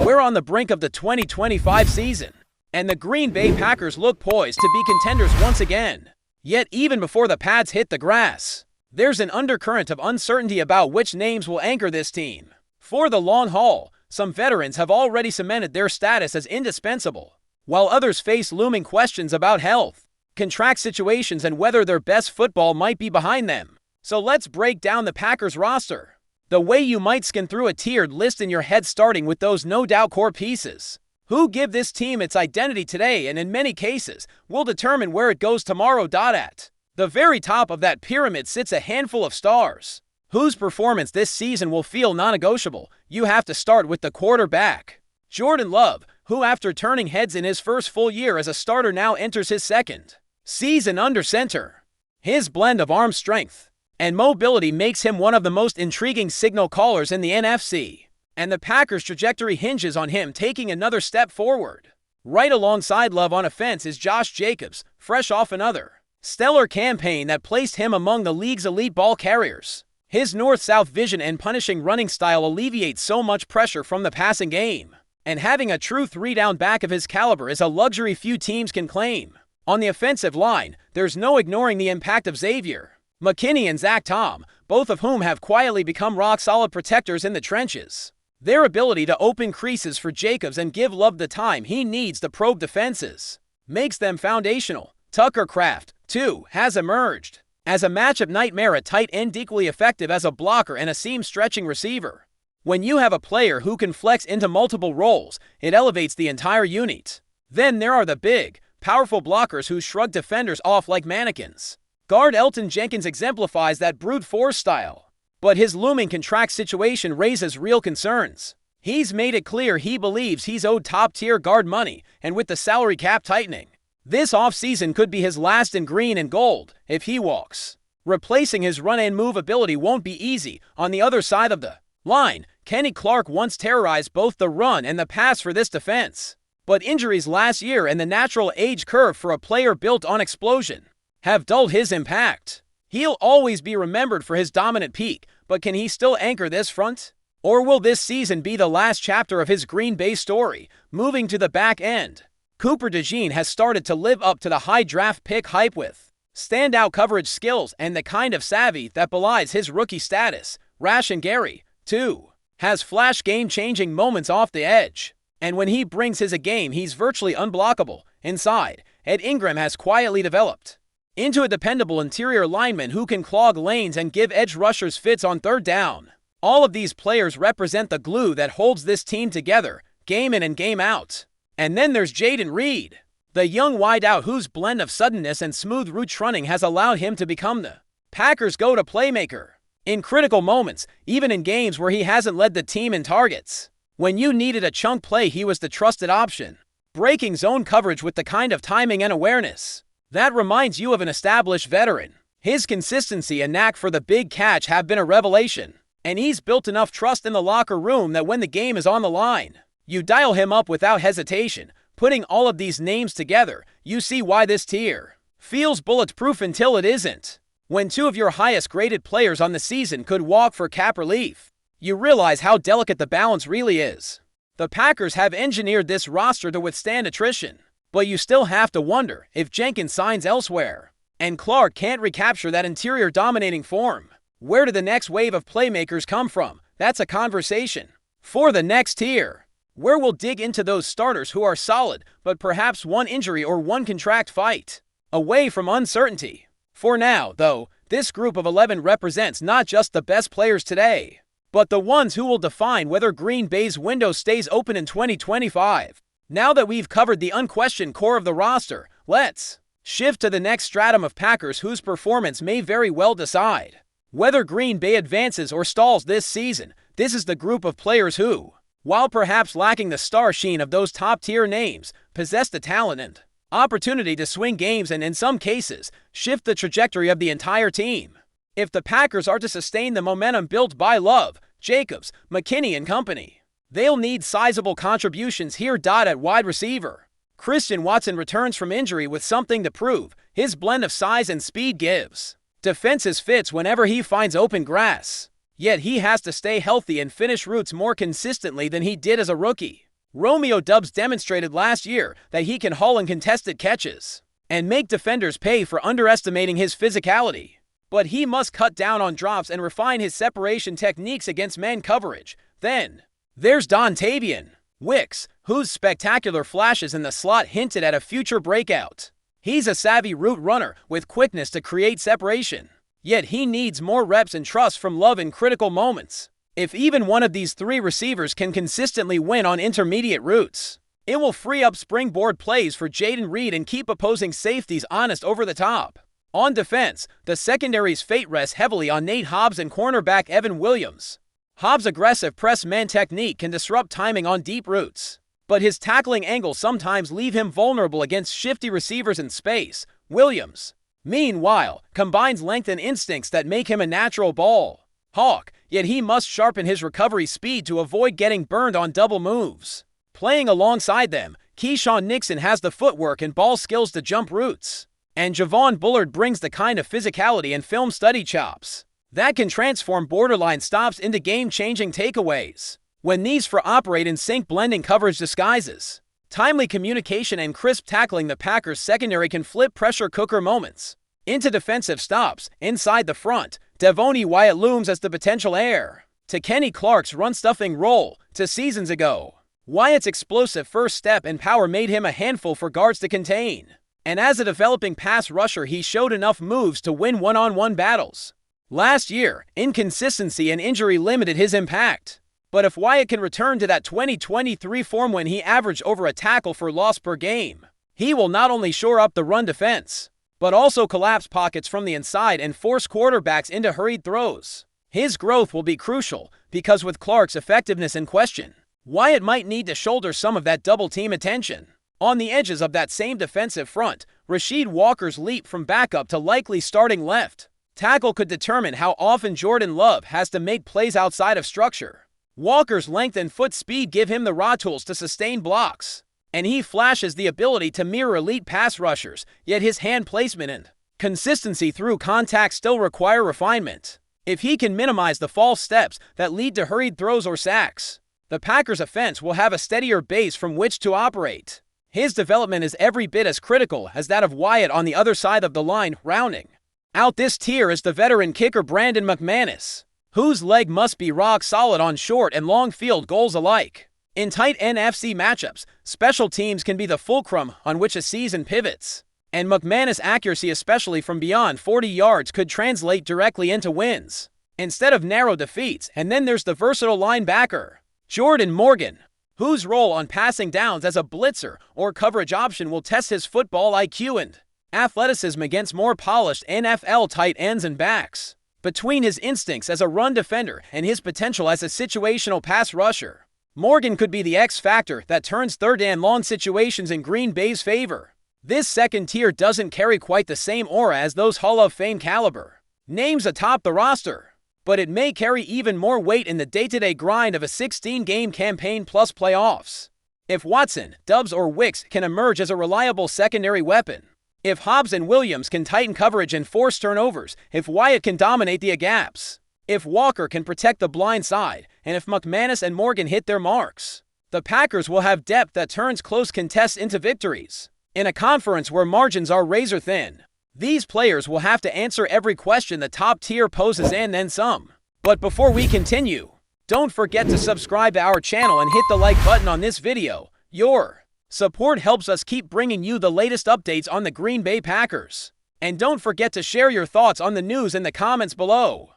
We're on the brink of the 2025 season, and the Green Bay Packers look poised to be contenders once again. Yet even before the pads hit the grass, there's an undercurrent of uncertainty about which names will anchor this team. For the long haul, some veterans have already cemented their status as indispensable, while others face looming questions about health, contract situations, and whether their best football might be behind them. So let's break down the Packers roster the way you might skim through a tiered list in your head, starting with those no-doubt core pieces who give this team its identity today and in many cases will determine where it goes tomorrow. At the very top of that pyramid sits a handful of stars whose performance this season will feel non-negotiable. You have to start with the quarterback, Jordan Love, who after turning heads in his first full year as a starter now enters his second season under center. His blend of arm strength and mobility makes him one of the most intriguing signal callers in the NFC, and the Packers' trajectory hinges on him taking another step forward. Right alongside Love on offense is Josh Jacobs, fresh off another stellar campaign that placed him among the league's elite ball carriers. His north-south vision and punishing running style alleviate so much pressure from the passing game, and having a true three-down back of his caliber is a luxury few teams can claim. On the offensive line, there's no ignoring the impact of Xavier McKinney and Zach Tom, both of whom have quietly become rock-solid protectors in the trenches. Their ability to open creases for Jacobs and give Love the time he needs to probe defenses makes them foundational. Tucker Kraft, too, has emerged as a matchup nightmare at tight end, equally effective as a blocker and a seam-stretching receiver. When you have a player who can flex into multiple roles, it elevates the entire unit. Then there are the big, powerful blockers who shrug defenders off like mannequins. Guard Elton Jenkins exemplifies that brute force style, but his looming contract situation raises real concerns. He's made it clear he believes he's owed top-tier guard money, and with the salary cap tightening, this offseason could be his last in green and gold if he walks. Replacing his run and move ability won't be easy. On the other side of the line, Kenny Clark once terrorized both the run and the pass for this defense, but injuries last year and the natural age curve for a player built on explosion have dulled his impact. He'll always be remembered for his dominant peak, but can he still anchor this front? Or will this season be the last chapter of his Green Bay story? Moving to the back end, Cooper DeJean has started to live up to the high draft pick hype with standout coverage skills and the kind of savvy that belies his rookie status. Rashan Gary, too, has flash game-changing moments off the edge, and when he brings his A game, he's virtually unblockable. Inside, Ed Ingram has quietly developed into a dependable interior lineman who can clog lanes and give edge rushers fits on third down. All of these players represent the glue that holds this team together, game in and game out. And then there's Jaden Reed, the young wideout whose blend of suddenness and smooth route running has allowed him to become the Packers' go-to playmaker in critical moments, even in games where he hasn't led the team in targets. When you needed a chunk play, he was the trusted option, breaking zone coverage with the kind of timing and awareness that reminds you of an established veteran. His consistency and knack for the big catch have been a revelation, and he's built enough trust in the locker room that when the game is on the line, you dial him up without hesitation. Putting all of these names together, you see why this tier feels bulletproof until it isn't. When two of your highest graded players on the season could walk for cap relief, you realize how delicate the balance really is. The Packers have engineered this roster to withstand attrition, but you still have to wonder if Jenkins signs elsewhere and Clark can't recapture that interior dominating form. Where do the next wave of playmakers come from? That's a conversation for the next tier, where we'll dig into those starters who are solid, but perhaps one injury or one contract fight away from uncertainty. For now, though, this group of 11 represents not just the best players today, but the ones who will define whether Green Bay's window stays open in 2025. Now that we've covered the unquestioned core of the roster, let's shift to the next stratum of Packers whose performance may very well decide whether Green Bay advances or stalls this season. This is the group of players who, while perhaps lacking the star sheen of those top-tier names, possess the talent and opportunity to swing games and, in some cases, shift the trajectory of the entire team. If the Packers are to sustain the momentum built by Love, Jacobs, McKinney, and company, they'll need sizable contributions here. At wide receiver, Christian Watson returns from injury with something to prove. His blend of size and speed gives defenses fits whenever he finds open grass. Yet he has to stay healthy and finish routes more consistently than he did as a rookie. Romeo Doubs demonstrated last year that he can haul in contested catches and make defenders pay for underestimating his physicality. But he must cut down on drops and refine his separation techniques against man coverage. Then, there's Dontavian Wicks, whose spectacular flashes in the slot hinted at a future breakout. He's a savvy route runner with quickness to create separation. Yet he needs more reps and trust from Love in critical moments. If even one of these three receivers can consistently win on intermediate routes, it will free up springboard plays for Jaden Reed and keep opposing safeties honest over the top. On defense, the secondary's fate rests heavily on Nate Hobbs and cornerback Evan Williams. Hobbs' aggressive press man technique can disrupt timing on deep routes, but his tackling angles sometimes leave him vulnerable against shifty receivers in space. Williams, meanwhile, combines length and instincts that make him a natural ball hawk, yet he must sharpen his recovery speed to avoid getting burned on double moves. Playing alongside them, Keyshawn Nixon has the footwork and ball skills to jump routes, and Javon Bullard brings the kind of physicality and film study chops that can transform borderline stops into game-changing takeaways. When these four operate in sync, blending coverage disguises timely communication and crisp tackling, the Packers' secondary can flip pressure cooker moments into defensive stops. Inside the front, Devonte Wyatt looms as the potential heir to Kenny Clark's run-stuffing role. Seasons ago, Wyatt's explosive first step and power made him a handful for guards to contain, and as a developing pass rusher he showed enough moves to win one-on-one battles. Last year, inconsistency and injury limited his impact, but if Wyatt can return to that 2023 form when he averaged over a tackle for loss per game, he will not only shore up the run defense, but also collapse pockets from the inside and force quarterbacks into hurried throws. His growth will be crucial because with Clark's effectiveness in question, Wyatt might need to shoulder some of that double-team attention. On the edges of that same defensive front, Rasheed Walker's leap from backup to likely starting left tackle could determine how often Jordan Love has to make plays outside of structure. Walker's length and foot speed give him the raw tools to sustain blocks, and he flashes the ability to mirror elite pass rushers, yet his hand placement and consistency through contact still require refinement. If he can minimize the false steps that lead to hurried throws or sacks, the Packers' offense will have a steadier base from which to operate. His development is every bit as critical as that of Wyatt on the other side of the line. Rounding out this tier is the veteran kicker Brandon McManus, whose leg must be rock solid on short and long field goals alike. In tight NFC matchups, special teams can be the fulcrum on which a season pivots, and McManus' accuracy, especially from beyond 40 yards, could translate directly into wins instead of narrow defeats. And then there's the versatile linebacker Jordan Morgan, whose role on passing downs as a blitzer or coverage option will test his football IQ and athleticism against more polished NFL tight ends and backs. Between his instincts as a run defender and his potential as a situational pass rusher, Morgan could be the X factor that turns third and long situations in Green Bay's favor. This second tier doesn't carry quite the same aura as those Hall of Fame caliber names atop the roster, but it may carry even more weight in the day-to-day grind of a 16-game campaign plus playoffs. If Watson, Doubs, or Wicks can emerge as a reliable secondary weapon, if Hobbs and Williams can tighten coverage and force turnovers, if Wyatt can dominate the gaps, if Walker can protect the blind side, and if McManus and Morgan hit their marks, the Packers will have depth that turns close contests into victories. In a conference where margins are razor thin, these players will have to answer every question the top tier poses and then some. But before we continue, don't forget to subscribe to our channel and hit the like button on this video. Your support helps us keep bringing you the latest updates on the Green Bay Packers. And don't forget to share your thoughts on the news in the comments below.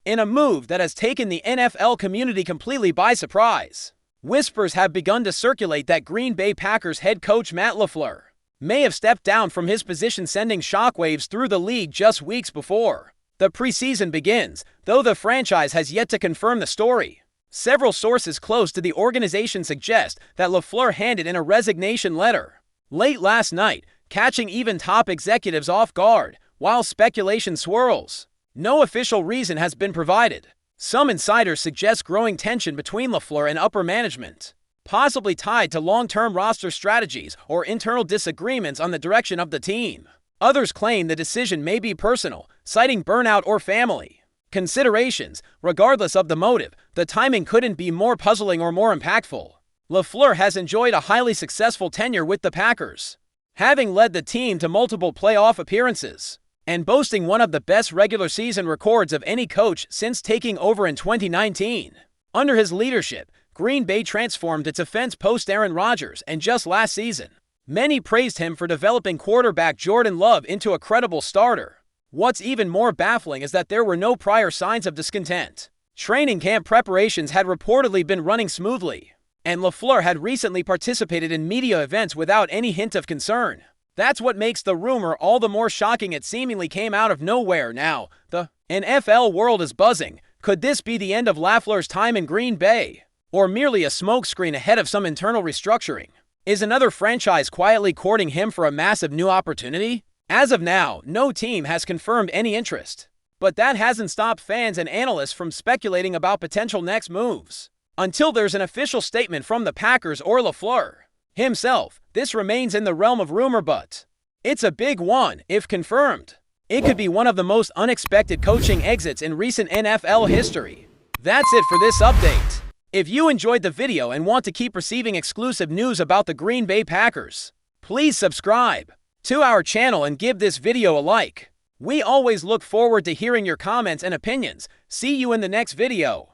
In a move that has taken the NFL community completely by surprise, whispers have begun to circulate that Green Bay Packers head coach Matt LaFleur may have stepped down from his position, sending shockwaves through the league just weeks before the preseason begins, though the franchise has yet to confirm the story. Several sources close to the organization suggest that LaFleur handed in a resignation letter late last night, catching even top executives off guard. While speculation swirls, no official reason has been provided. Some insiders suggest growing tension between LaFleur and upper management, possibly tied to long-term roster strategies or internal disagreements on the direction of the team. Others claim the decision may be personal, citing burnout or family considerations. Regardless of the motive, the timing couldn't be more puzzling or more impactful. LaFleur has enjoyed a highly successful tenure with the Packers, having led the team to multiple playoff appearances and boasting one of the best regular season records of any coach since taking over in 2019. Under his leadership, Green Bay transformed its offense post-Aaron Rodgers, and just last season, many praised him for developing quarterback Jordan Love into a credible starter. What's even more baffling is that there were no prior signs of discontent. Training camp preparations had reportedly been running smoothly, and LaFleur had recently participated in media events without any hint of concern. That's what makes the rumor all the more shocking. It seemingly came out of nowhere. Now, the NFL world is buzzing. Could this be the end of LaFleur's time in Green Bay? Or merely a smokescreen ahead of some internal restructuring? Is another franchise quietly courting him for a massive new opportunity? As of now, no team has confirmed any interest. But that hasn't stopped fans and analysts from speculating about potential next moves. Until there's an official statement from the Packers or LaFleur himself, this remains in the realm of rumor, but it's a big one if confirmed. It could be one of the most unexpected coaching exits in recent NFL history. That's it for this update. If you enjoyed the video and want to keep receiving exclusive news about the Green Bay Packers, please subscribe to our channel and give this video a like. We always look forward to hearing your comments and opinions. See you in the next video.